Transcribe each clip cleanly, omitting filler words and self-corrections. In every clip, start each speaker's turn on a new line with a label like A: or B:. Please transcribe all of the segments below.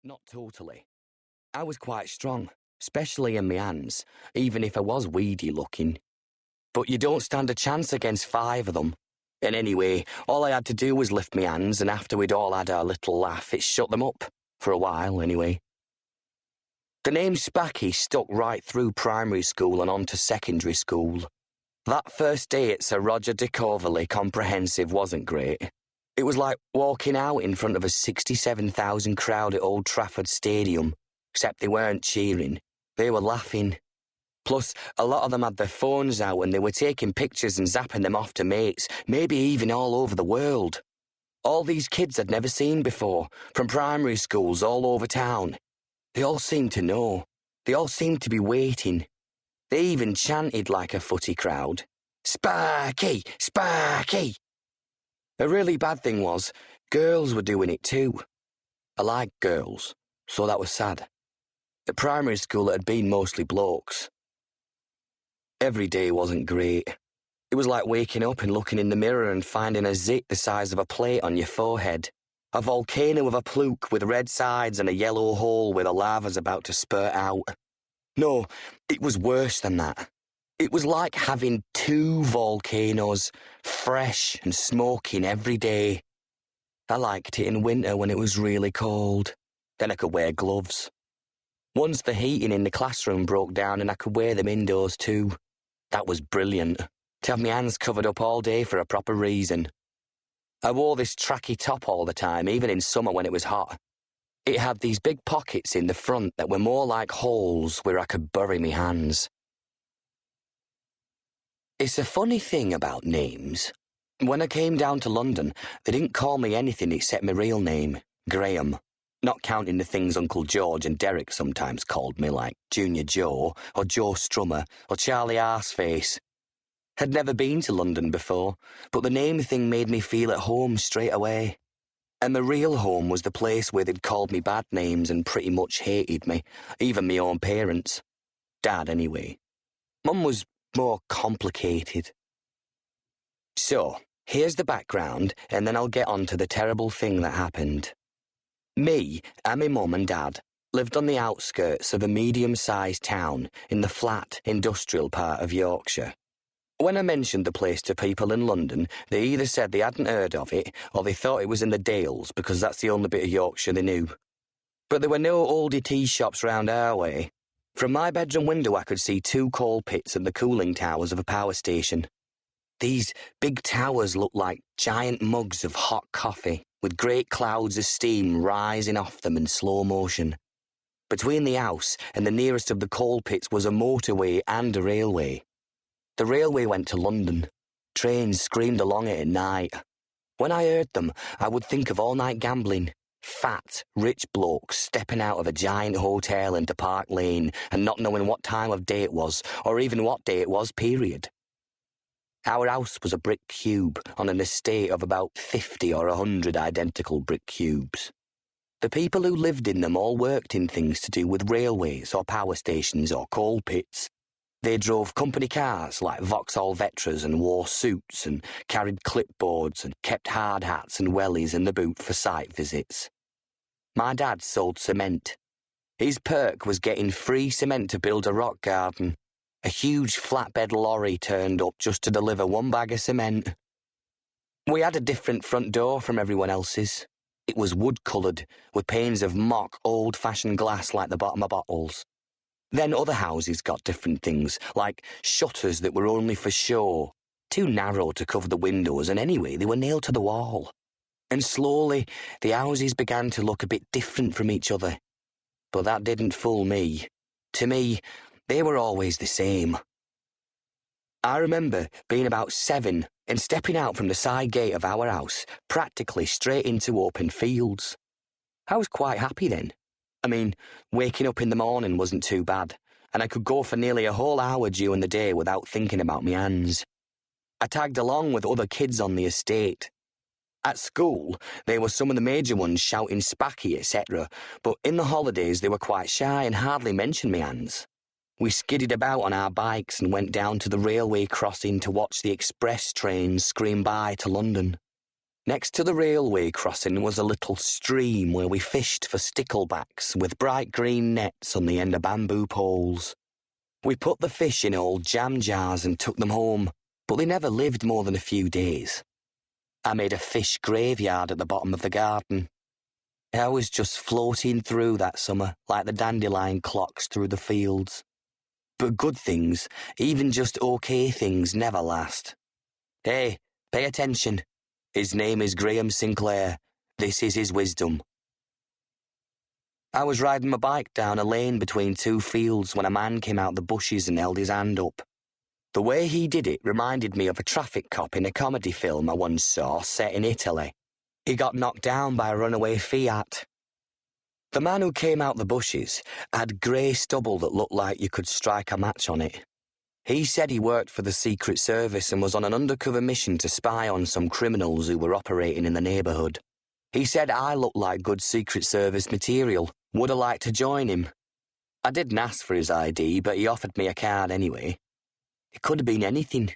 A: Not totally. I was quite strong, especially in my hands, even if I was weedy looking. But you don't stand a chance against 5 of them. And anyway, all I had to do was lift my hands, and after we'd all had our little laugh, it shut them up. For a while, anyway. The name Spacky stuck right through primary school and on to secondary school. That first day at Sir Roger de Coverley Comprehensive wasn't great. It was like walking out in front of a 67,000 crowd at Old Trafford Stadium, except they weren't cheering. They were laughing. Plus, a lot of them had their phones out and they were taking pictures and zapping them off to mates, maybe even all over the world. All these kids I'd never seen before, from primary schools all over town. They all seemed to know. They all seemed to be waiting. They even chanted like a footy crowd. "Sparky! Sparky!" A really bad thing was, girls were doing it too. I liked girls, so that was sad. At primary school it had been mostly blokes. Every day wasn't great. It was like waking up and looking in the mirror and finding a zit the size of a plate on your forehead. A volcano of a pluke with red sides and a yellow hole where the lava's about to spurt out. No, it was worse than that. It was like having 2 volcanoes, fresh and smoking every day. I liked it in winter when it was really cold. Then I could wear gloves. Once the heating in the classroom broke down and I could wear them indoors too. That was brilliant. To have my hands covered up all day for a proper reason. I wore this tracky top all the time, even in summer when it was hot. It had these big pockets in the front that were more like holes where I could bury my hands. It's a funny thing about names. When I came down to London, they didn't call me anything except my real name, Graham. Not counting the things Uncle George and Derek sometimes called me, like Junior Joe, or Joe Strummer, or Charlie Arseface. Had never been to London before, but the name thing made me feel at home straight away. And my real home was the place where they'd called me bad names and pretty much hated me, even my own parents. Dad, anyway. Mum was more complicated. So, here's the background, and then I'll get on to the terrible thing that happened. Me and my mum and dad lived on the outskirts of a medium-sized town in the flat, industrial part of Yorkshire. When I mentioned the place to people in London, they either said they hadn't heard of it, or they thought it was in the Dales, because that's the only bit of Yorkshire they knew. But there were no oldie tea shops round our way. From my bedroom window I could see 2 coal pits and the cooling towers of a power station. These big towers looked like giant mugs of hot coffee, with great clouds of steam rising off them in slow motion. Between the house and the nearest of the coal pits was a motorway and a railway. The railway went to London. Trains screamed along it at night. When I heard them, I would think of all-night gambling. Fat, rich blokes stepping out of a giant hotel into Park Lane and not knowing what time of day it was, or even what day it was, period. Our house was a brick cube on an estate of about 50 or 100 identical brick cubes. The people who lived in them all worked in things to do with railways or power stations or coal pits. They drove company cars like Vauxhall Vetras and wore suits and carried clipboards and kept hard hats and wellies in the boot for site visits. My dad sold cement. His perk was getting free cement to build a rock garden. A huge flatbed lorry turned up just to deliver 1 bag of cement. We had a different front door from everyone else's. It was wood-coloured, with panes of mock old-fashioned glass like the bottom of bottles. Then other houses got different things, like shutters that were only for show, too narrow to cover the windows, and anyway, they were nailed to the wall. And slowly, the houses began to look a bit different from each other. But that didn't fool me. To me, they were always the same. I remember being about 7 and stepping out from the side gate of our house, practically straight into open fields. I was quite happy then. I mean, waking up in the morning wasn't too bad, and I could go for nearly a whole hour during the day without thinking about my hands. I tagged along with other kids on the estate. At school, they were some of the major ones shouting Spacky, etc., but in the holidays they were quite shy and hardly mentioned my hands. We skidded about on our bikes and went down to the railway crossing to watch the express trains scream by to London. Next to the railway crossing was a little stream where we fished for sticklebacks with bright green nets on the end of bamboo poles. We put the fish in old jam jars and took them home, but they never lived more than a few days. I made a fish graveyard at the bottom of the garden. I was just floating through that summer like the dandelion clocks through the fields. But good things, even just okay things, never last. Hey, pay attention. His name is Graham Sinclair. This is his wisdom. I was riding my bike down a lane between two fields when a man came out the bushes and held his hand up. The way he did it reminded me of a traffic cop in a comedy film I once saw set in Italy. He got knocked down by a runaway Fiat. The man who came out the bushes had grey stubble that looked like you could strike a match on it. He said he worked for the Secret Service and was on an undercover mission to spy on some criminals who were operating in the neighbourhood. He said I looked like good Secret Service material. Would I like to join him? I didn't ask for his ID, but he offered me a card anyway. It could have been anything.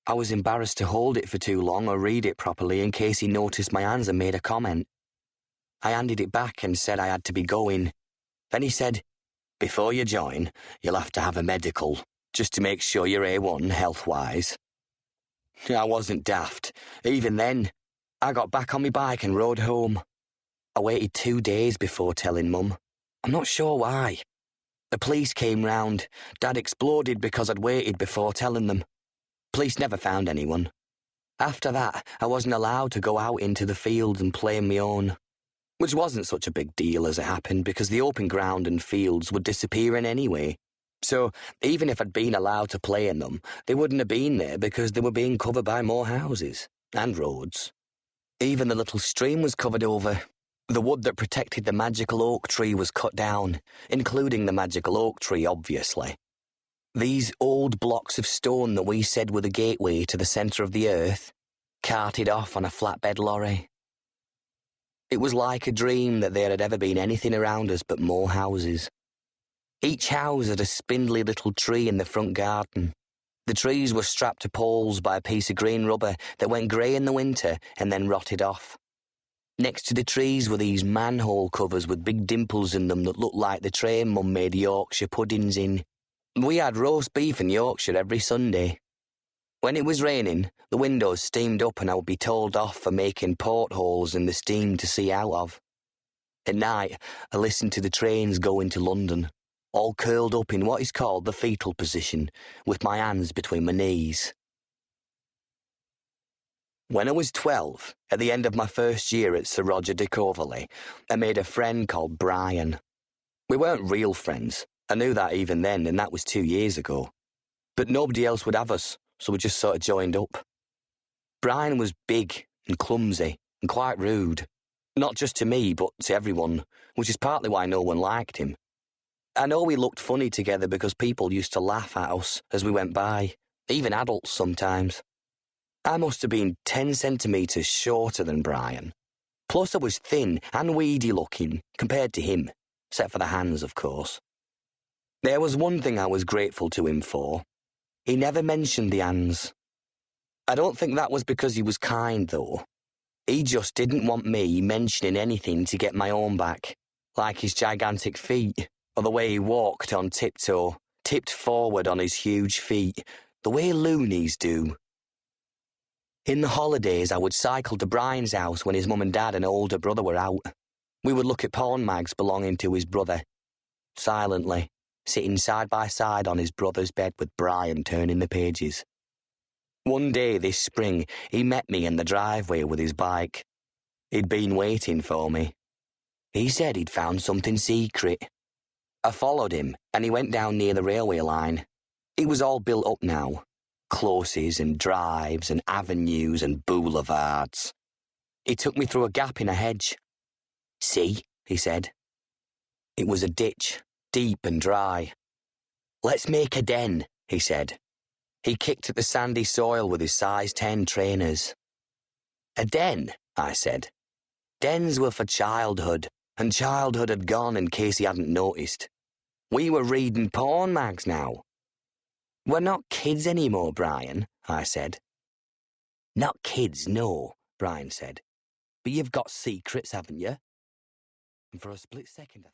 A: I was embarrassed to hold it for too long or read it properly in case he noticed my hands and made a comment. I handed it back and said I had to be going. Then he said, "Before you join, you'll have to have a medical, just to make sure you're A1 health-wise." I wasn't daft. Even then, I got back on my bike and rode home. I waited 2 days before telling Mum. I'm not sure why. The police came round. Dad exploded because I'd waited before telling them. Police never found anyone. After that, I wasn't allowed to go out into the fields and play on my own, which wasn't such a big deal as it happened because the open ground and fields would disappear in anyway. So even if I'd been allowed to play in them, they wouldn't have been there because they were being covered by more houses and roads. Even the little stream was covered over. The wood that protected the magical oak tree was cut down, including the magical oak tree, obviously. These old blocks of stone that we said were the gateway to the centre of the earth, carted off on a flatbed lorry. It was like a dream that there had ever been anything around us but more houses. Each house had a spindly little tree in the front garden. The trees were strapped to poles by a piece of green rubber that went grey in the winter and then rotted off. Next to the trees were these manhole covers with big dimples in them that looked like the tray Mum made Yorkshire puddings in. We had roast beef in Yorkshire every Sunday. When it was raining, the windows steamed up and I would be told off for making portholes in the steam to see out of. At night, I listened to the trains going to London, all curled up in what is called the fetal position, with my hands between my knees. When I was 12, at the end of my first year at Sir Roger de Coverley, I made a friend called Brian. We weren't real friends. I knew that even then, and that was 2 years ago. But nobody else would have us, so we just sort of joined up. Brian was big and clumsy and quite rude. Not just to me, but to everyone, which is partly why no one liked him. I know we looked funny together because people used to laugh at us as we went by, even adults sometimes. I must have been 10 centimetres shorter than Brian. Plus I was thin and weedy looking compared to him, except for the hands, of course. There was one thing I was grateful to him for. He never mentioned the hands. I don't think that was because he was kind, though. He just didn't want me mentioning anything to get my own back, like his gigantic feet, or the way he walked on tiptoe, tipped forward on his huge feet, the way loonies do. In the holidays, I would cycle to Brian's house when his mum and dad and older brother were out. We would look at porn mags belonging to his brother, silently, sitting side by side on his brother's bed with Brian turning the pages. One day this spring, he met me in the driveway with his bike. He'd been waiting for me. He said he'd found something secret. I followed him, and he went down near the railway line. It was all built up now. Closes and drives and avenues and boulevards. He took me through a gap in a hedge. "See," he said. It was a ditch, deep and dry. "Let's make a den," he said. He kicked at the sandy soil with his size 10 trainers. "A den," I said. Dens were for childhood, and childhood had gone in case he hadn't noticed. We were reading porn mags now. "We're not kids anymore, Brian," I said. "Not kids, no," Brian said. But you've got secrets, haven't you? And for a split second,